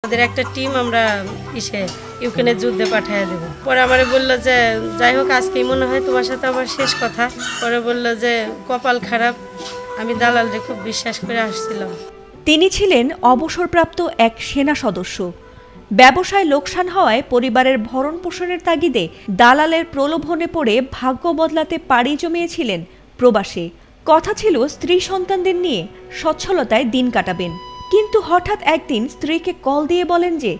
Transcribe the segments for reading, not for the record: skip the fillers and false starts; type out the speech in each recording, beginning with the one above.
আমাদের একটা টিম আমরা ইউক্রেনের যুদ্ধে পাঠিয়ে দেব। পরে আমারে বললো যে যাই হোক আজকেই মনে হয় তোমার সাথে আমার শেষ কথা। পরে বললো যে কপাল খারাপ, আমি দালালরে খুব বিশ্বাস করে আসছিলাম। তিনি ছিলেন অবসরপ্রাপ্ত এক সেনা সদস্য। ব্যবসায় লোকসান হওয়ায় পরিবারের ভরণ পোষণের তাগিদে দালালের প্রলোভনে পড়ে ভাগ্য বদলাতে পাড়ি জমিয়েছিলেন প্রবাসে। কথা ছিল স্ত্রী সন্তানদের নিয়ে সচ্ছলতায় দিন কাটাবেন, কিন্তু হঠাৎ একদিন স্ত্রীকে কল দিয়ে বলেন যে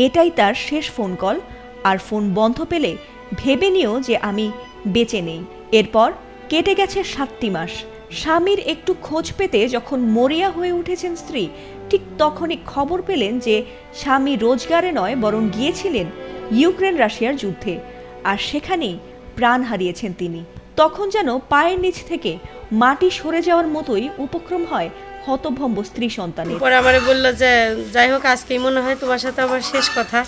এটাই তার শেষ ফোন কল, আর ফোন বন্ধ পেলে ভেবে নিও যে আমি বেঁচে নেই। এরপর কেটে গেছে 7টি মাস। স্বামীর একটু খোঁজ পেতে যখন মরিয়া হয়ে উঠেছেন স্ত্রী, ঠিক তখনই খবর পেলেন যে স্বামী রোজগারে নয় বরং গিয়েছিলেন ইউক্রেন রাশিয়ার যুদ্ধে, আর সেখানেই প্রাণ হারিয়েছেন তিনি। তখন যেন পায়ের নিচ থেকে মাটি সরে যাওয়ার মতোই উপক্রম হয় হতভম্ব স্ত্রী সন্তানের। পরে আমারে বললো যে যাই হোক আজকেই মনে হয় তোমার সাথে আমার শেষ কথা,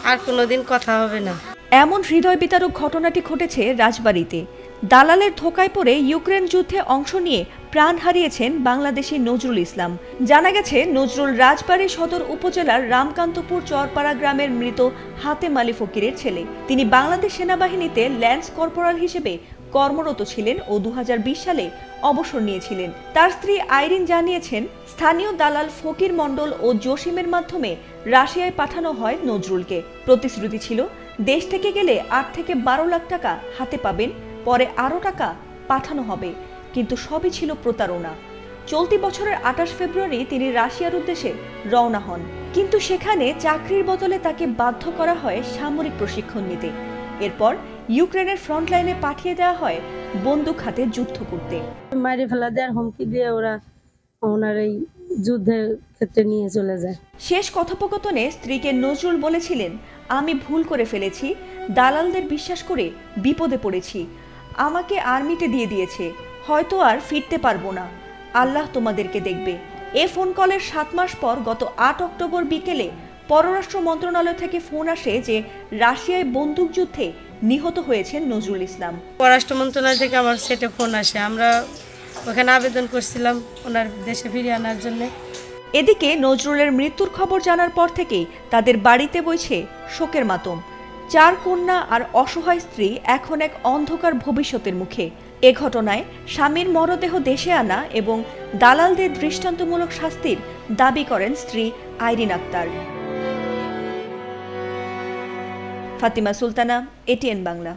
আর কোনোদিন কথা হবে না। এমন হৃদয় বিতারক ঘটনাটি ঘটেছে রাজবাড়ীতে। দালালের ধোঁকায় পড়ে ইউক্রেন যুদ্ধে অংশ নিয়ে প্রাণ হারিয়েছেন বাংলাদেশি নজরুল ইসলাম। জানা গেছে নজরুল রাজবাড়ী সদর উপজেলার রামকান্তপুর চরপাড়া গ্রামের মৃত হাতেম আলী ফকিরের ছেলে। তিনি বাংলাদেশ সেনাবাহিনীতে ল্যান্স কর্পোরাল হিসেবে কর্মরত ছিলেন ও 2020 সালে অবসর নিয়েছিলেন। তার স্ত্রী আইরিন জানিয়েছেন, স্থানীয় দালাল ফকির মণ্ডল ও জসিমের মাধ্যমে রাশিয়ায় পাঠানো হয় নজরুলকে। প্রতিশ্রুতি ছিল দেশ থেকে গেলে 8 থেকে 12 লাখ টাকা হাতে পাবেন, পরে আরও টাকা পাঠানো হবে, কিন্তু সবই ছিল প্রতারণা। চলতি বছরের 28 ফেব্রুয়ারি তিনি রাশিয়ার উদ্দেশ্যে রওনা হন, কিন্তু সেখানে চাকরির বদলে তাকে বাধ্য করা হয় সামরিক প্রশিক্ষণ নিতে। এরপর ইউক্রেনের ফ্রন্টলাইনে পাঠিয়ে দেওয়া হয় বন্দুক হাতে যুদ্ধ করতে। মারি ফেলা দেওয়ার হুমকি দিয়ে ওরা ওনার এই যুদ্ধের ক্ষেত্রে নিয়ে চলে যায়। শেষ কথোপকথনে স্ত্রীকে নজরুল বলেছিলেন, আমি ভুল করে ফেলেছি, দালালদের বিশ্বাস করে বিপদে পড়েছি, আমাকে আর্মিতে দিয়ে দিয়েছে, হয়তো আর ফিরতে পারবো না, আল্লাহ তোমাদেরকে দেখবে। এ ফোন কলের 7 মাস পর গত 8 অক্টোবর বিকেলে পররাষ্ট্র মন্ত্রণালয় থেকে ফোন আসে যে রাশিয়ায় বন্দুকযুদ্ধে নিহত হয়েছেন নজরুল ইসলাম। পররাষ্ট্র মন্ত্রণালয় থেকে আমার সেটে ফোন আসে, আমরা ওখানে আবেদন করছিলাম ওনার দেশে ফিরিয়ে আনার জন্য। এদিকে নজরুলের মৃত্যুর খবর জানার পর থেকেই তাদের বাড়িতে বইছে শোকের মাতম। 4 কন্যা আর অসহায় স্ত্রী এখন এক অন্ধকার ভবিষ্যতের মুখে। এ ঘটনায় স্বামীর মরদেহ দেশে আনা এবং দালালদের দৃষ্টান্তমূলক শাস্তির দাবি করেন স্ত্রী আইরিন আক্তার। ফাতিমা সুলতানা, এটিএন বাংলা।